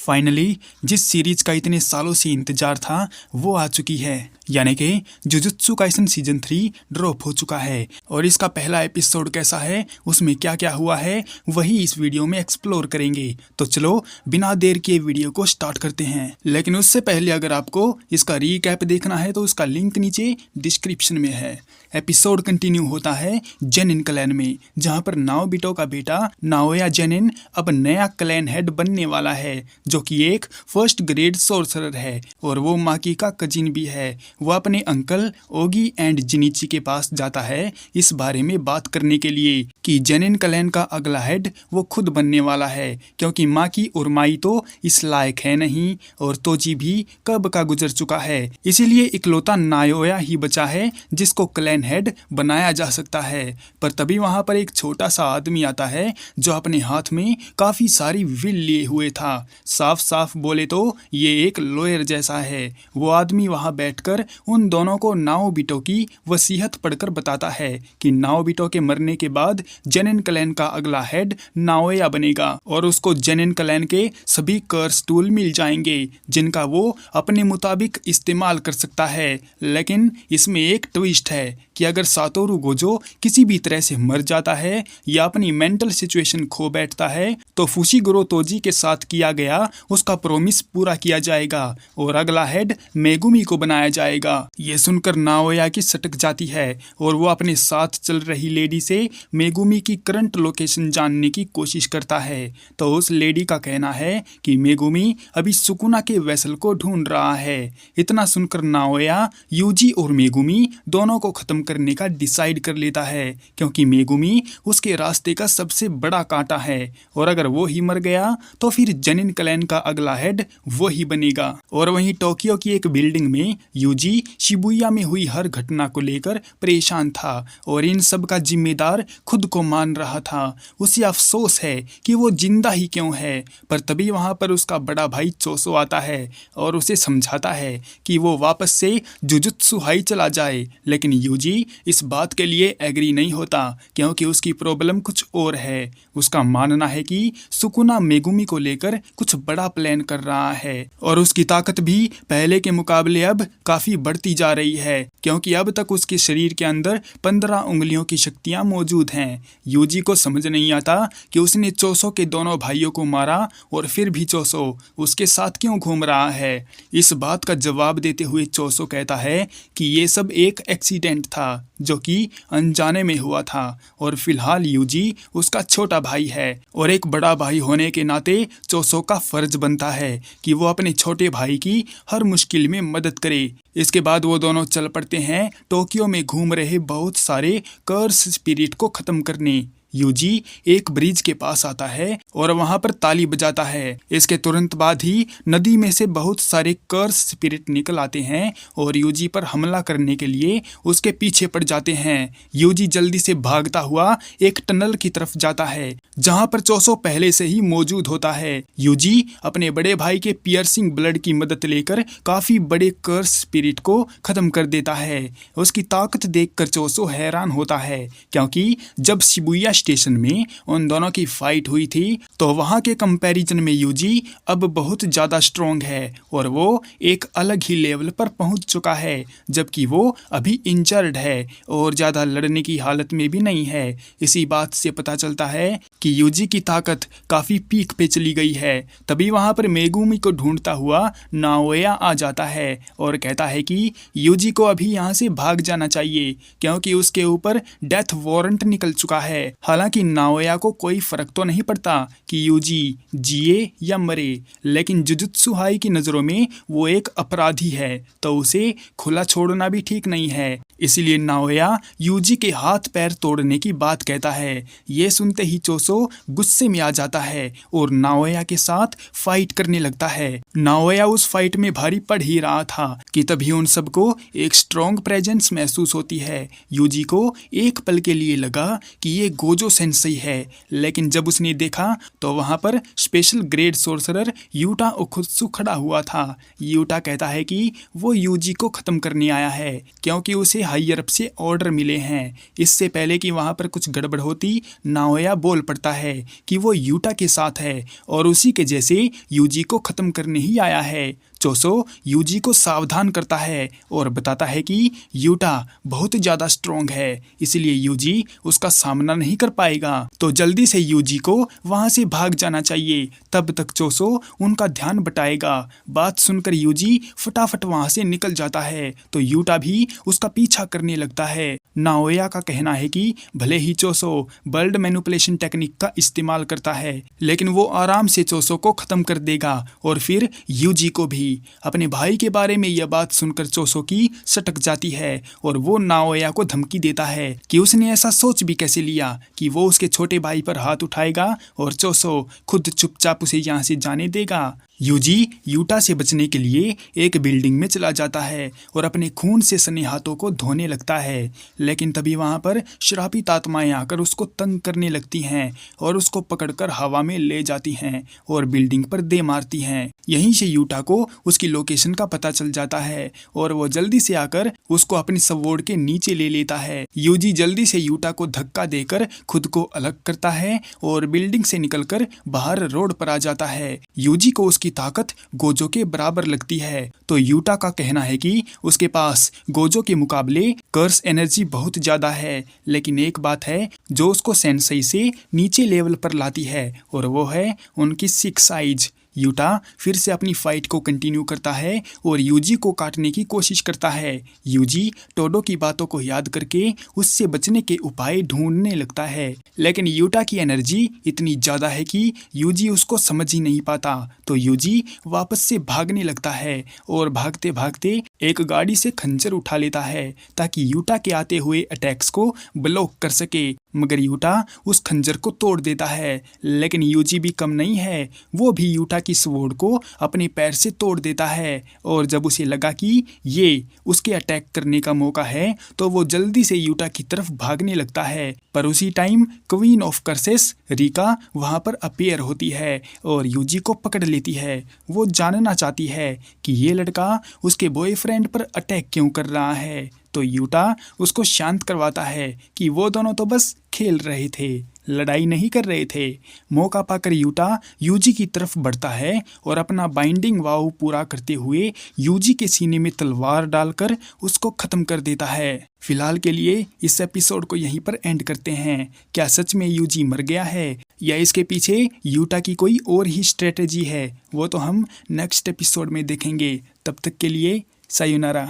Finally जिस series का इतने सालों से इंतजार था वो आ चुकी है, यानी कि जुजुत्सु काइसन सीजन 3 ड्रॉप हो चुका है। और इसका पहला एपिसोड कैसा है, उसमें क्या क्या हुआ है, वही इस वीडियो में एक्सप्लोर करेंगे। तो चलो बिना देर के वीडियो को स्टार्ट करते हैं। लेकिन उससे पहले अगर आपको इसका रीकैप देखना है तो उसका लिंक नीचे डिस्क्रिप्शन में है। एपिसोड कंटिन्यू होता है जेनिन क्लैन में, जहां पर नाओबिटो का बेटा नाओया जेनिन अब नया क्लैन हेड बनने वाला है, जो कि एक फर्स्ट ग्रेड सोर्सरर है और वो माकी का कजिन भी है। वो अपने अंकल ओगी एंड जिनिची के पास जाता है इस बारे में बात करने के लिए कि जेनिन क्लैन का अगला हेड वो खुद बनने वाला है, क्योंकि माकी और माई तो इस लायक है नहीं और तोजी भी कब का गुजर चुका है। इसीलिए इकलौता नाओया ही बचा है जिसको क्लैन हेड बनाया जा सकता है। पर तभी वहां पर एक छोटा सा आदमी आता है जो अपने हाथ में काफी सारी विल लिए हुए था। साफ साफ बोले तो ये एक लॉयर जैसा है। वो आदमी वहां बैठकर उन दोनों को नाओबिटो की वसीयत पढ़कर बताता है कि नाओबिटो के मरने के बाद जेनिन क्लैन का अगला हेड नाओया बनेगा और उसको जेनिन क्लैन के सभी कर्स टूल मिल जाएंगे जिनका वो अपने मुताबिक इस्तेमाल कर सकता है। लेकिन इसमें एक ट्विस्ट है कि अगर सातोरू गोजो किसी भी तरह से मर जाता है या अपनी मेंटल सिचुएशन खो बैठता है तो फुशिगुरो तोजी के साथ किया गया उसका प्रॉमिस पूरा किया जाएगा और अगला हेड मेगुमी को बनाया जाएगा। ये सुनकर नाओया की सटक जाती है और वो अपने साथ चल रही लेडी से मेगुमी की करंट लोकेशन जानने की कोशिश करता है। तो उस लेडी का कहना है कि मेगुमी अभी सुकुना के वेसल को ढूंढ रहा है। इतना सुनकर नाओया यूजी और मेगुमी दोनों को खत्म करने का डिसाइड कर लेता है, क्योंकि मेगुमी उसके रास्ते का सबसे बड़ा कांटा है और अगर वो ही मर गया तो फिर जेनिन क्लैन का अगला हेड वो ही बनेगा। और वहीं टोक्यो की एक बिल्डिंग में यूजी शिबुया में हुई हर घटना को लेकर परेशान था और इन सब का जिम्मेदार खुद को मान रहा था। उसे अफसोस है कि वो जिंदा ही क्यों है। पर तभी वहां पर उसका बड़ा भाई चोसो आता है और उसे समझाता है कि वो वापस से जुजुत्सु हाई चला जाए। लेकिन यूजी इस बात के लिए एग्री नहीं होता, क्योंकि उसकी प्रॉब्लम कुछ और है। उसका मानना है कि सुकुना मेगुमी को लेकर कुछ बड़ा प्लान कर रहा है और उसकी ताकत भी पहले के मुकाबले अब काफी बढ़ती जा रही है, क्योंकि अब तक उसके शरीर के अंदर 15 उंगलियों की शक्तियां मौजूद हैं। यूजी को समझ नहीं आता कि उसने चोसो के दोनों भाइयों को मारा और फिर भी चोसो उसके साथ क्यों घूम रहा है। इस बात का जवाब देते हुए चोसो कहता है कि ये सब एक एक्सीडेंट था जो कि अनजाने में हुआ था और फिलहाल यूजी उसका छोटा भाई है और एक बड़ा भाई होने के नाते चोसो का फर्ज बनता है कि वो अपने छोटे भाई की हर मुश्किल में मदद करे। इसके बाद वो दोनों चल पड़ते हैं टोक्यो में घूम रहे बहुत सारे कर्स स्पिरिट को खत्म करने। यूजी एक ब्रिज के पास आता है और वहां पर ताली बजाता है। इसके तुरंत बाद ही नदी में से बहुत सारे कर्स स्पिरिट निकल आते हैं और यूजी पर हमला करने के लिए उसके पीछे पड़ जाते हैं। यूजी जल्दी से भागता हुआ एक टनल की तरफ जाता है जहां पर चोसो पहले से ही मौजूद होता है। यूजी अपने बड़े भाई के पियर्सिंग ब्लड की मदद लेकर काफी बड़े कर्स स्पिरिट को खत्म कर देता है। उसकी ताकत देखकर चोसो हैरान होता है, क्योंकि जब शिबुया स्टेशन में उन दोनों की फाइट हुई थी तो वहां के कंपैरिजन में यूजी अब बहुत ज्यादा स्ट्रॉन्ग है और वो एक अलग ही लेवल पर पहुंच चुका है, जबकि वो अभी इंजर्ड है और ज्यादा लड़ने की हालत में भी नहीं है। इसी बात से पता चलता है कि यूजी की ताकत काफी पीक पे चली गई है। तभी वहां पर मेगुमी को ढूंढता हुआ नाओया आ जाता है और कहता है कि यूजी को अभी यहाँ से भाग जाना चाहिए, क्योंकि उसके ऊपर डेथ वारंट निकल चुका है। हालांकि नाओया को कोई फर्क तो नहीं पड़ता कि यूजी जिए या मरे, लेकिन जुजुत्सु हाई की नज़रों में वो एक अपराधी है, तो उसे खुला छोड़ना भी ठीक नहीं है। इसीलिए नाओया यूजी के हाथ पैर तोड़ने की बात कहता है। ये सुनते ही चोसो गुस्से में आ जाता है और नाओया के साथ फाइट करने लगता है। नाओया उस फाइट में भारी पड़ ही रहा था कि तभी उन सबको एक स्ट्रॉन्ग प्रेजेंस महसूस होती है। यूजी को एक पल के लिए लगा कि ये गोजो सेंसेई है, लेकिन जब उसने देखा तो वहां पर स्पेशल ग्रेड सोर्सरर यूटा ओखुत्सु खड़ा हुआ था। यूटा कहता है कि वो यूजी को खत्म करने आया है, क्योंकि उसे हायर अप से ऑर्डर मिले हैं। इससे पहले कि वहाँ पर कुछ गड़बड़ होती, नाओया बोल पड़ता है कि वो यूटा के साथ है और उसी के जैसे यूजी को ख़त्म करने ही आया है। चोसो यूजी को सावधान करता है और बताता है कि यूटा बहुत ज़्यादा स्ट्रॉन्ग है, इसलिए यूजी उसका सामना नहीं कर पाएगा, तो जल्दी से यूजी को वहाँ से भाग जाना चाहिए। तब तक चोसो उनका ध्यान बटाएगा। बात सुनकर यूजी फटाफट वहाँ से निकल जाता है, तो यूटा भी उसका पीछा करने लगता है। नाओया का कहना है कि भले ही चोसो वर्ल्ड मैनिपुलेशन टेक्निक का इस्तेमाल करता है, लेकिन वो आराम से चोसो को ख़त्म कर देगा और फिर यूजी को भी। अपने भाई के बारे में यह बात सुनकर चोसो की सटक जाती है और वो नाओया को धमकी देता है कि उसने ऐसा सोच भी कैसे लिया कि वो उसके छोटे भाई पर हाथ उठाएगा और चोसो खुद चुपचाप उसे यहाँ से जाने देगा। यूजी यूटा से बचने के लिए एक बिल्डिंग में चला जाता है और अपने खून से सने हाथों को धोने लगता है, लेकिन तभी वहाँ पर श्रापित आत्माएं आकर उसको तंग करने लगती हैं और उसको पकड़कर हवा में ले जाती हैं और बिल्डिंग पर दे मारती हैं। यहीं से यूटा को उसकी लोकेशन का पता चल जाता है और वो जल्दी से आकर उसको अपनी स्वॉर्ड के नीचे ले लेता है। यूजी जल्दी से यूटा को धक्का देकर खुद को अलग करता है और बिल्डिंग से निकलकर बाहर रोड पर आ जाता है। यूजी को उसकी ताकत गोजो के बराबर लगती है, तो यूटा का कहना है कि उसके पास गोजो के मुकाबले कर्स एनर्जी बहुत ज्यादा है, लेकिन एक बात है जो उसको सेंसेई से नीचे लेवल पर लाती है और वो है उनकी सिक्स साइज। यूटा फिर से अपनी फाइट को कंटिन्यू करता है और यूजी को काटने की कोशिश करता है। यूजी टोडो की बातों को याद करके उससे बचने के उपाय ढूंढने लगता है, लेकिन यूटा की एनर्जी इतनी ज़्यादा है कि यूजी उसको समझ ही नहीं पाता, तो यूजी वापस से भागने लगता है और भागते भागते एक गाड़ी से खंजर उठा लेता है ताकि यूटा के आते हुए अटैक्स को ब्लॉक कर सके। मगर यूटा उस खंजर को तोड़ देता है, लेकिन यूजी भी कम नहीं है, वो भी यूटा की स्वॉर्ड को अपने पैर से तोड़ देता है और जब उसे लगा कि ये उसके अटैक करने का मौका है तो वो जल्दी से यूटा की तरफ भागने लगता है। पर उसी time queen of curses Rica वहाँ पर अपीयर होती है और यूजी को पकड़ लेती है। वो जानना चाहती है कि ये लड़का उसके बॉयफ्रेंड पर अटैक क्यों कर रहा है, तो यूटा उसको शांत करवाता है कि वो दोनों तो बस खेल रहे थे, लड़ाई नहीं कर रहे थे। मौका पाकर यूटा यूजी की तरफ बढ़ता है और अपना बाइंडिंग वाव पूरा करते हुए यूजी के सीने में तलवार डालकर उसको ख़त्म कर देता है। फिलहाल के लिए इस एपिसोड को यहीं पर एंड करते हैं। क्या सच में यूजी मर गया है या इसके पीछे यूटा की कोई और ही स्ट्रेटेजी है, वो तो हम नेक्स्ट एपिसोड में देखेंगे। तब तक के लिए सायोनारा।